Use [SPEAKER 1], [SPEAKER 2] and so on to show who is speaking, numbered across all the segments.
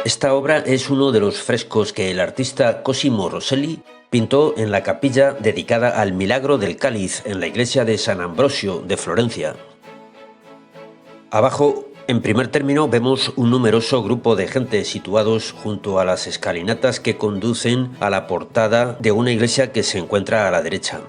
[SPEAKER 1] Esta obra es uno de los frescos que el artista Cosimo Rosselli pintó en la capilla dedicada al Milagro del Cáliz en la iglesia de San Ambrosio de Florencia. Abajo, en primer término, vemos un numeroso grupo de gente situados junto a las escalinatas que conducen a la portada de una iglesia que se encuentra a la derecha.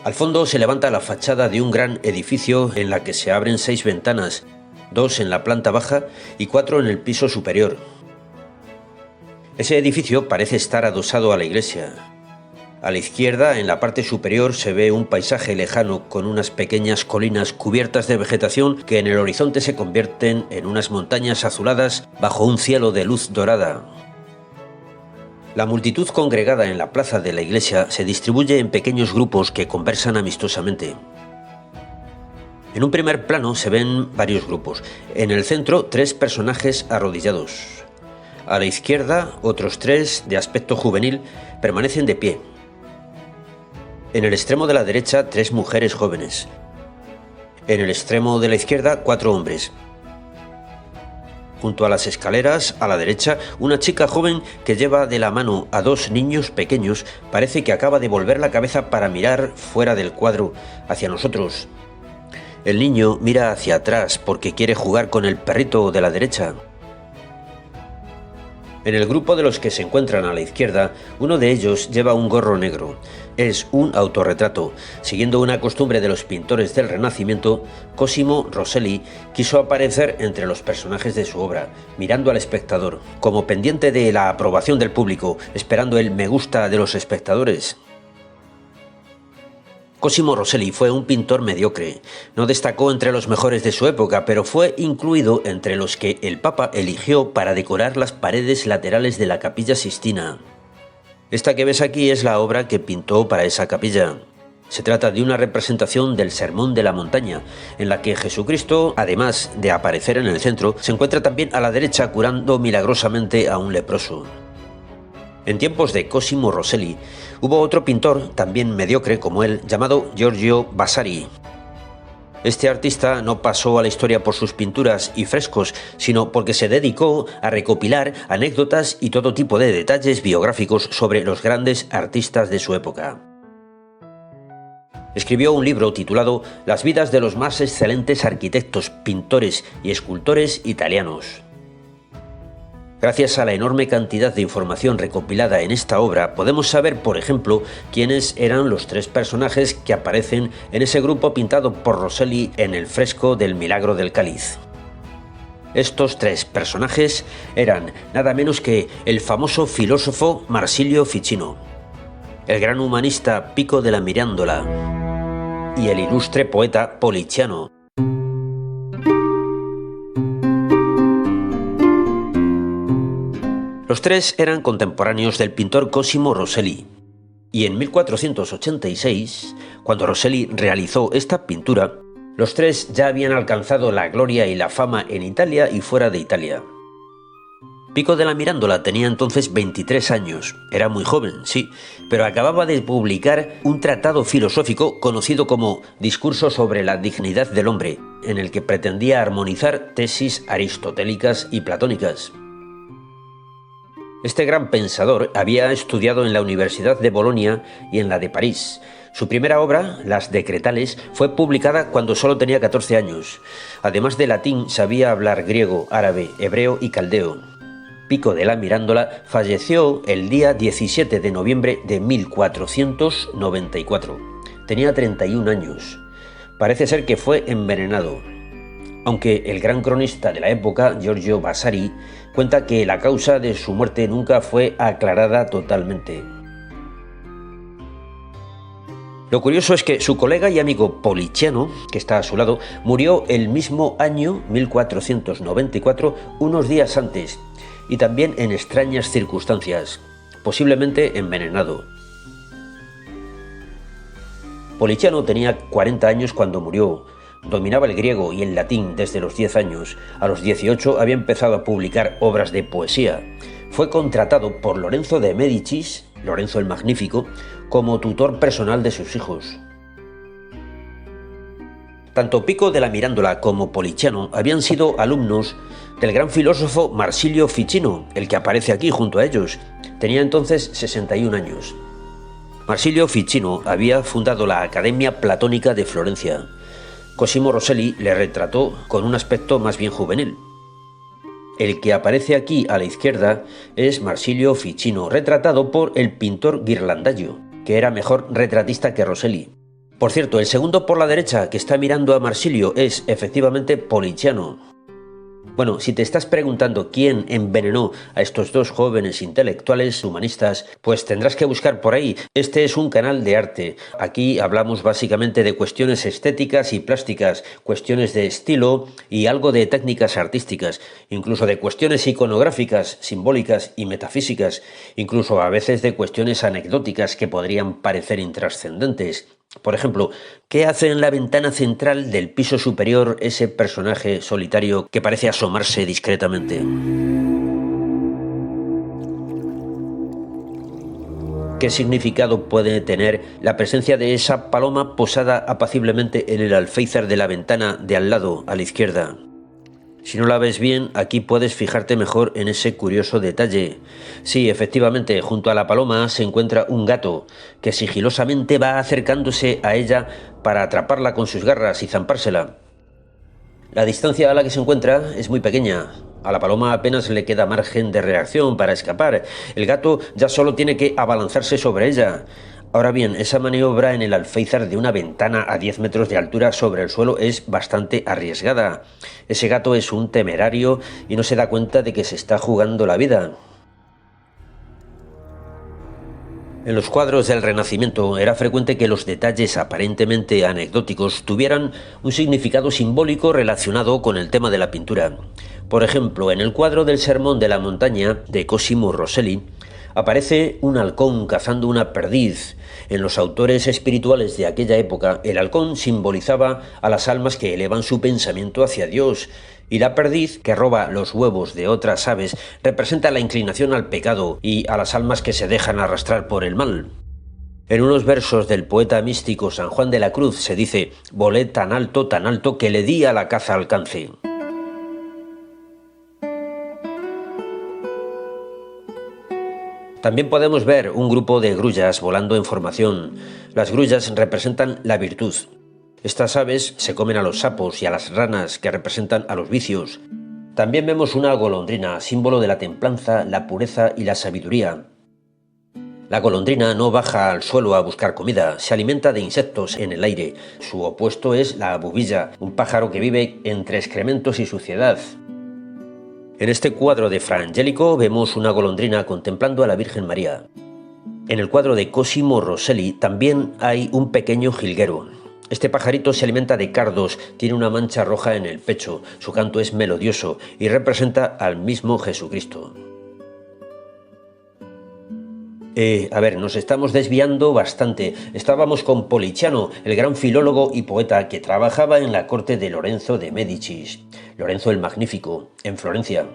[SPEAKER 1] Al fondo se levanta la fachada de un gran edificio en la que se abren 6 ventanas, 2 en la planta baja y 4 en el piso superior. Ese edificio parece estar adosado a la iglesia. A la izquierda, en la parte superior, se ve un paisaje lejano con unas pequeñas colinas cubiertas de vegetación que en el horizonte se convierten en unas montañas azuladas bajo un cielo de luz dorada. La multitud congregada en la plaza de la iglesia se distribuye en pequeños grupos que conversan amistosamente. En un primer plano se ven varios grupos. En el centro, 3 personajes arrodillados. A la izquierda, otros 3, de aspecto juvenil, permanecen de pie. En el extremo de la derecha, 3 mujeres jóvenes. En el extremo de la izquierda, 4 hombres. Junto a las escaleras, a la derecha, una chica joven que lleva de la mano a 2 niños pequeños parece que acaba de volver la cabeza para mirar fuera del cuadro, hacia nosotros. El niño mira hacia atrás porque quiere jugar con el perrito de la derecha. En el grupo de los que se encuentran a la izquierda, uno de ellos lleva un gorro negro. Es un autorretrato. Siguiendo una costumbre de los pintores del Renacimiento, Cosimo Rosselli quiso aparecer entre los personajes de su obra, mirando al espectador, como pendiente de la aprobación del público, esperando el me gusta de los espectadores. Cosimo Rosselli fue un pintor mediocre. No destacó entre los mejores de su época, pero fue incluido entre los que el Papa eligió para decorar las paredes laterales de la Capilla Sixtina. Esta que ves aquí es la obra que pintó para esa capilla. Se trata de una representación del Sermón de la Montaña, en la que Jesucristo, además de aparecer en el centro, se encuentra también a la derecha curando milagrosamente a un leproso. En tiempos de Cosimo Rosselli, hubo otro pintor, también mediocre como él, llamado Giorgio Vasari. Este artista no pasó a la historia por sus pinturas y frescos, sino porque se dedicó a recopilar anécdotas y todo tipo de detalles biográficos sobre los grandes artistas de su época. Escribió un libro titulado Las vidas de los más excelentes arquitectos, pintores y escultores italianos. Gracias a la enorme cantidad de información recopilada en esta obra, podemos saber, por ejemplo, quiénes eran los 3 personajes que aparecen en ese grupo pintado por Rosselli en el fresco del Milagro del Cáliz. Estos 3 personajes eran nada menos que el famoso filósofo Marsilio Ficino, el gran humanista Pico della Mirandola y el ilustre poeta Poliziano. Los 3 eran contemporáneos del pintor Cosimo Rosselli, y en 1486, cuando Rosselli realizó esta pintura, los 3 ya habían alcanzado la gloria y la fama en Italia y fuera de Italia. Pico della Mirandola tenía entonces 23 años, era muy joven, sí, pero acababa de publicar un tratado filosófico conocido como Discurso sobre la dignidad del hombre, en el que pretendía armonizar tesis aristotélicas y platónicas. Este gran pensador había estudiado en la Universidad de Bolonia y en la de París. Su primera obra, Las Decretales, fue publicada cuando solo tenía 14 años. Además de latín, sabía hablar griego, árabe, hebreo y caldeo. Pico della Mirandola falleció el día 17 de noviembre de 1494. Tenía 31 años. Parece ser que fue envenenado, aunque el gran cronista de la época, Giorgio Vasari, cuenta que la causa de su muerte nunca fue aclarada totalmente. Lo curioso es que su colega y amigo Poliziano, que está a su lado, murió el mismo año 1494, unos días antes, y también en extrañas circunstancias, posiblemente envenenado. Poliziano tenía 40 años cuando murió. Dominaba el griego y el latín desde los 10 años. A los 18 había empezado a publicar obras de poesía. Fue contratado por Lorenzo de Médicis, Lorenzo el Magnífico, como tutor personal de sus hijos. Tanto Pico de la Mirandola como Poliziano habían sido alumnos del gran filósofo Marsilio Ficino, el que aparece aquí junto a ellos. Tenía entonces 61 años. Marsilio Ficino había fundado la Academia Platónica de Florencia. Cosimo Rosselli le retrató con un aspecto más bien juvenil. El que aparece aquí a la izquierda es Marsilio Ficino, retratado por el pintor Ghirlandaio, que era mejor retratista que Rosselli. Por cierto, el segundo por la derecha que está mirando a Marsilio es efectivamente Poliziano. Bueno, si te estás preguntando quién envenenó a estos dos jóvenes intelectuales humanistas, pues tendrás que buscar por ahí. Este es un canal de arte. Aquí hablamos básicamente de cuestiones estéticas y plásticas, cuestiones de estilo y algo de técnicas artísticas, incluso de cuestiones iconográficas, simbólicas y metafísicas, incluso a veces de cuestiones anecdóticas que podrían parecer intrascendentes. Por ejemplo, ¿qué hace en la ventana central del piso superior ese personaje solitario que parece asomarse discretamente? ¿Qué significado puede tener la presencia de esa paloma posada apaciblemente en el alféizar de la ventana de al lado, a la izquierda? Si no la ves bien, aquí puedes fijarte mejor en ese curioso detalle. Sí, efectivamente, junto a la paloma se encuentra un gato que sigilosamente va acercándose a ella para atraparla con sus garras y zampársela. La distancia a la que se encuentra es muy pequeña. A la paloma apenas le queda margen de reacción para escapar. El gato ya solo tiene que abalanzarse sobre ella. Ahora bien, esa maniobra en el alféizar de una ventana a 10 metros de altura sobre el suelo es bastante arriesgada. Ese gato es un temerario y no se da cuenta de que se está jugando la vida. En los cuadros del Renacimiento era frecuente que los detalles aparentemente anecdóticos tuvieran un significado simbólico relacionado con el tema de la pintura. Por ejemplo, en el cuadro del Sermón de la Montaña de Cosimo Rosselli, aparece un halcón cazando una perdiz. En los autores espirituales de aquella época, el halcón simbolizaba a las almas que elevan su pensamiento hacia Dios, y la perdiz, que roba los huevos de otras aves, representa la inclinación al pecado y a las almas que se dejan arrastrar por el mal. En unos versos del poeta místico San Juan de la Cruz se dice: «Volé tan alto que le di a la caza alcance». También podemos ver un grupo de grullas volando en formación. Las grullas representan la virtud. Estas aves se comen a los sapos y a las ranas, que representan a los vicios. También vemos una golondrina, símbolo de la templanza, la pureza y la sabiduría. La golondrina no baja al suelo a buscar comida, se alimenta de insectos en el aire. Su opuesto es la bubilla, un pájaro que vive entre excrementos y suciedad. En este cuadro de Fra Angelico vemos una golondrina contemplando a la Virgen María. En el cuadro de Cosimo Rosselli también hay un pequeño jilguero. Este pajarito se alimenta de cardos, tiene una mancha roja en el pecho, su canto es melodioso y representa al mismo Jesucristo. Nos estamos desviando bastante. Estábamos con Poliziano, el gran filólogo y poeta que trabajaba en la corte de Lorenzo de Médicis, Lorenzo el Magnífico, en Florencia.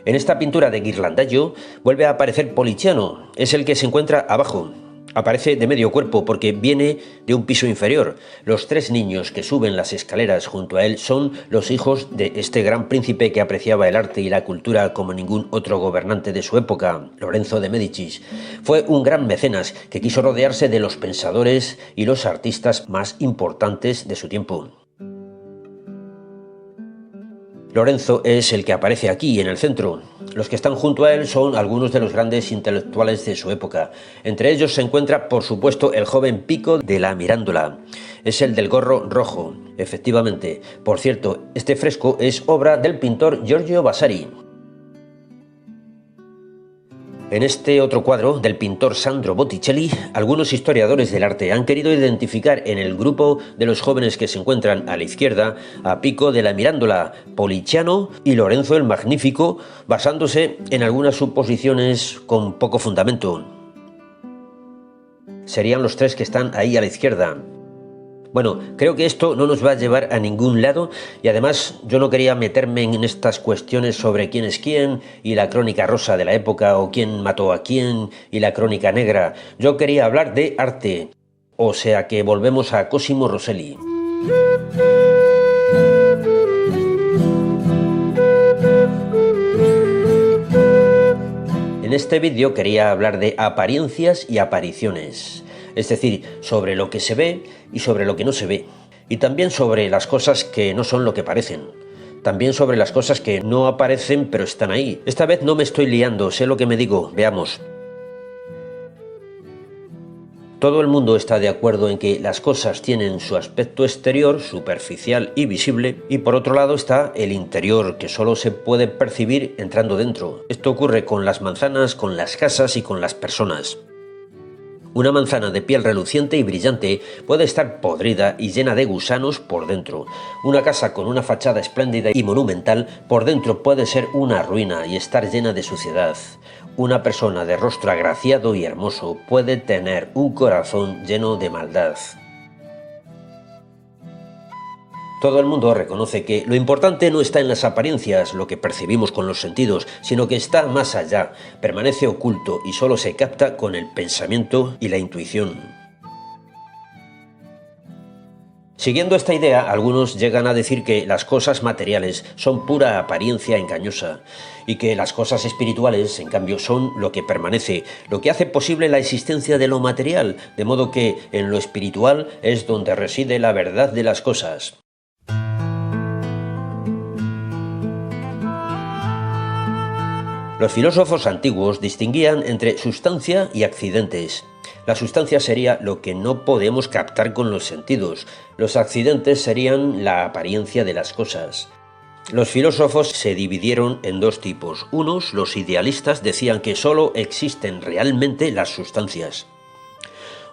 [SPEAKER 1] En esta pintura de Ghirlandaio vuelve a aparecer Poliziano, es el que se encuentra abajo. Aparece de medio cuerpo porque viene de un piso inferior. Los tres niños que suben las escaleras junto a él son los hijos de este gran príncipe que apreciaba el arte y la cultura como ningún otro gobernante de su época, Lorenzo de Médicis. Fue un gran mecenas que quiso rodearse de los pensadores y los artistas más importantes de su tiempo. Lorenzo es el que aparece aquí, en el centro. Los que están junto a él son algunos de los grandes intelectuales de su época. Entre ellos se encuentra, por supuesto, el joven Pico de la Mirandola. Es el del gorro rojo, efectivamente. Por cierto, este fresco es obra del pintor Giorgio Vasari. En este otro cuadro, del pintor Sandro Botticelli, algunos historiadores del arte han querido identificar en el grupo de los jóvenes que se encuentran a la izquierda a Pico de la Mirandola, Poliziano y Lorenzo el Magnífico, basándose en algunas suposiciones con poco fundamento. Serían los tres que están ahí a la izquierda. Bueno, creo que esto no nos va a llevar a ningún lado y además yo no quería meterme en estas cuestiones sobre quién es quién y la crónica rosa de la época o quién mató a quién y la crónica negra. Yo quería hablar de arte. O sea que volvemos a Cosimo Rosselli. En este vídeo quería hablar de apariencias y apariciones, es decir, sobre lo que se ve y sobre lo que no se ve, y también sobre las cosas que no son lo que parecen, también sobre las cosas que no aparecen pero están ahí. Esta vez no me estoy liando, sé lo que me digo, veamos. Todo el mundo está de acuerdo en que las cosas tienen su aspecto exterior, superficial y visible, y por otro lado está el interior, que solo se puede percibir entrando dentro. Esto ocurre con las manzanas, con las casas y con las personas. Una manzana de piel reluciente y brillante puede estar podrida y llena de gusanos por dentro. Una casa con una fachada espléndida y monumental por dentro puede ser una ruina y estar llena de suciedad. Una persona de rostro agraciado y hermoso puede tener un corazón lleno de maldad. Todo el mundo reconoce que lo importante no está en las apariencias, lo que percibimos con los sentidos, sino que está más allá, permanece oculto y solo se capta con el pensamiento y la intuición. Siguiendo esta idea, algunos llegan a decir que las cosas materiales son pura apariencia engañosa y que las cosas espirituales, en cambio, son lo que permanece, lo que hace posible la existencia de lo material, de modo que en lo espiritual es donde reside la verdad de las cosas. Los filósofos antiguos distinguían entre sustancia y accidentes. La sustancia sería lo que no podemos captar con los sentidos. Los accidentes serían la apariencia de las cosas. Los filósofos se dividieron en dos tipos. Unos, los idealistas, decían que solo existen realmente las sustancias.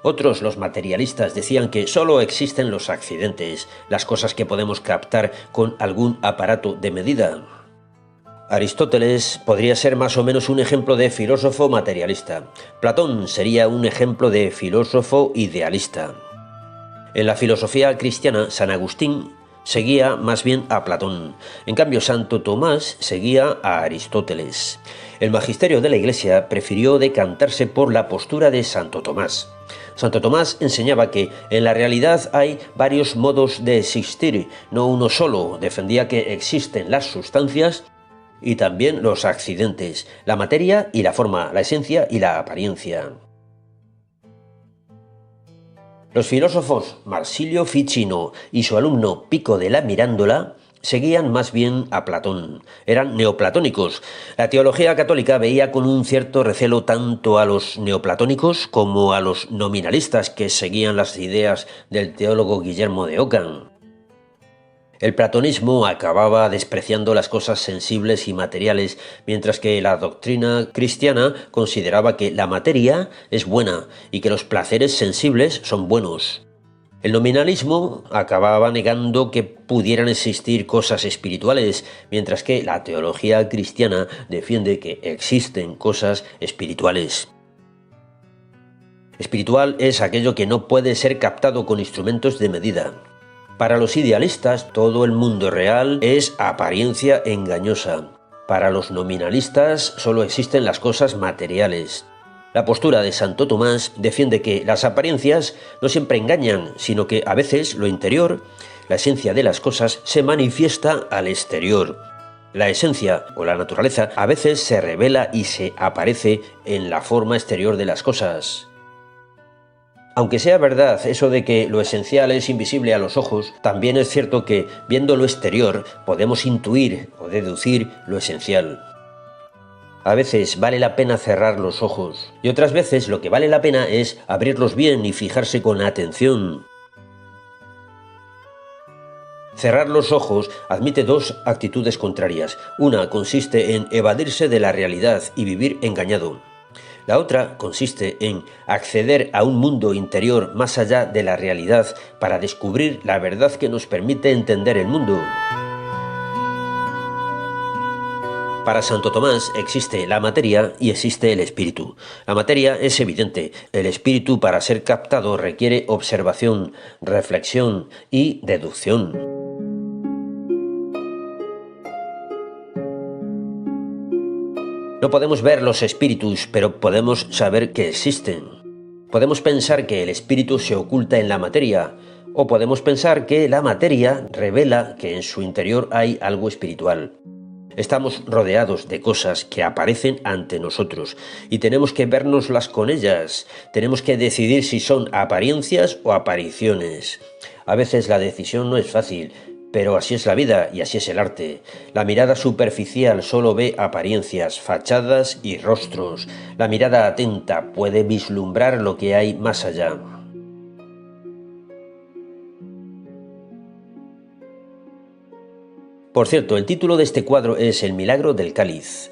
[SPEAKER 1] Otros, los materialistas, decían que solo existen los accidentes, las cosas que podemos captar con algún aparato de medida. Aristóteles podría ser más o menos un ejemplo de filósofo materialista. Platón sería un ejemplo de filósofo idealista. En la filosofía cristiana, San Agustín seguía más bien a Platón. En cambio, Santo Tomás seguía a Aristóteles. El magisterio de la Iglesia prefirió decantarse por la postura de Santo Tomás. Santo Tomás enseñaba que en la realidad hay varios modos de existir, no uno solo. Defendía que existen las sustancias y también los accidentes, la materia y la forma, la esencia y la apariencia. Los filósofos Marsilio Ficino y su alumno Pico della Mirandola seguían más bien a Platón. Eran neoplatónicos. La teología católica veía con un cierto recelo tanto a los neoplatónicos como a los nominalistas que seguían las ideas del teólogo Guillermo de Ockham. El platonismo acababa despreciando las cosas sensibles y materiales, mientras que la doctrina cristiana consideraba que la materia es buena y que los placeres sensibles son buenos. El nominalismo acababa negando que pudieran existir cosas espirituales, mientras que la teología cristiana defiende que existen cosas espirituales. Espiritual es aquello que no puede ser captado con instrumentos de medida. Para los idealistas, todo el mundo real es apariencia engañosa. Para los nominalistas, solo existen las cosas materiales. La postura de Santo Tomás defiende que las apariencias no siempre engañan, sino que a veces lo interior, la esencia de las cosas, se manifiesta al exterior. La esencia o la naturaleza a veces se revela y se aparece en la forma exterior de las cosas. Aunque sea verdad eso de que lo esencial es invisible a los ojos, también es cierto que, viendo lo exterior, podemos intuir o deducir lo esencial. A veces vale la pena cerrar los ojos, y otras veces lo que vale la pena es abrirlos bien y fijarse con atención. Cerrar los ojos admite dos actitudes contrarias. Una consiste en evadirse de la realidad y vivir engañado. La otra consiste en acceder a un mundo interior más allá de la realidad para descubrir la verdad que nos permite entender el mundo. Para Santo Tomás existe la materia y existe el espíritu. La materia es evidente, el espíritu para ser captado requiere observación, reflexión y deducción. No podemos ver los espíritus, pero podemos saber que existen. Podemos pensar que el espíritu se oculta en la materia, o podemos pensar que la materia revela que en su interior hay algo espiritual. Estamos rodeados de cosas que aparecen ante nosotros y tenemos que vernoslas con ellas. Tenemos que decidir si son apariencias o apariciones. A veces la decisión no es fácil, pero así es la vida y así es el arte. La mirada superficial solo ve apariencias, fachadas y rostros. La mirada atenta puede vislumbrar lo que hay más allá. Por cierto, el título de este cuadro es El milagro del cáliz.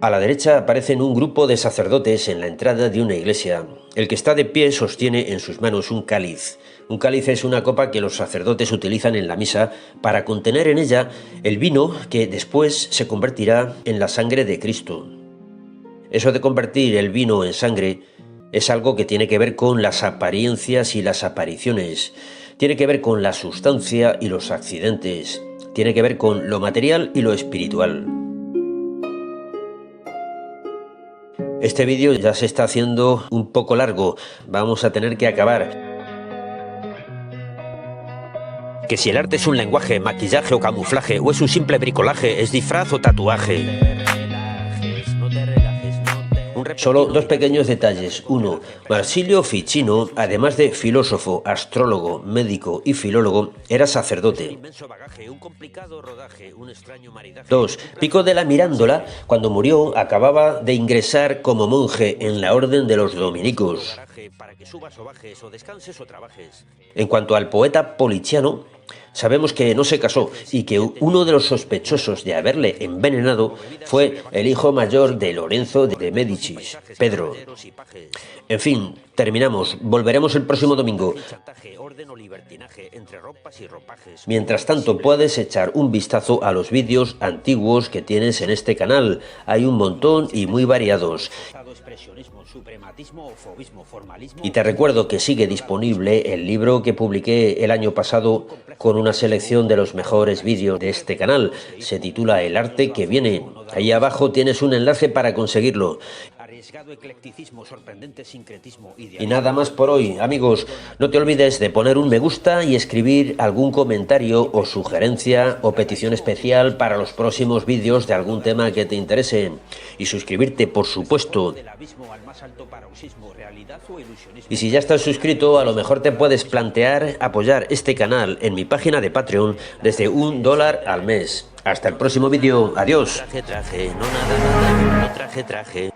[SPEAKER 1] A la derecha aparecen un grupo de sacerdotes en la entrada de una iglesia. El que está de pie sostiene en sus manos un cáliz. Un cáliz es una copa que los sacerdotes utilizan en la misa para contener en ella el vino que después se convertirá en la sangre de Cristo. Eso de convertir el vino en sangre es algo que tiene que ver con las apariencias y las apariciones. Tiene que ver con la sustancia y los accidentes. Tiene que ver con lo material y lo espiritual. Este vídeo ya se está haciendo un poco largo. Vamos a tener que acabar. Que si el arte es un lenguaje, maquillaje o camuflaje, o es un simple bricolaje, es disfraz o tatuaje. Solo dos pequeños detalles. Uno, Marsilio Ficino, además de filósofo, astrólogo, médico y filólogo, era sacerdote. Dos, Pico della Mirandola, cuando murió, acababa de ingresar como monje en la orden de los dominicos. En cuanto al poeta Poliziano, sabemos que no se casó y que uno de los sospechosos de haberle envenenado fue el hijo mayor de Lorenzo de Médicis, Pedro. En fin, terminamos. Volveremos el próximo domingo. Mientras tanto, puedes echar un vistazo a los vídeos antiguos que tienes en este canal. Hay un montón y muy variados. Y te recuerdo que sigue disponible el libro que publiqué el año pasado con una selección de los mejores vídeos de este canal. Se titula El arte que viene. Ahí abajo tienes un enlace para conseguirlo. Y nada más por hoy, amigos. No te olvides de poner un me gusta y escribir algún comentario o sugerencia o petición especial para los próximos vídeos de algún tema que te interese. Y suscribirte, por supuesto. Y si ya estás suscrito, a lo mejor te puedes plantear apoyar este canal en mi página de Patreon desde $1 al mes. Hasta el próximo vídeo. Adiós.
[SPEAKER 2] Traje, no traje.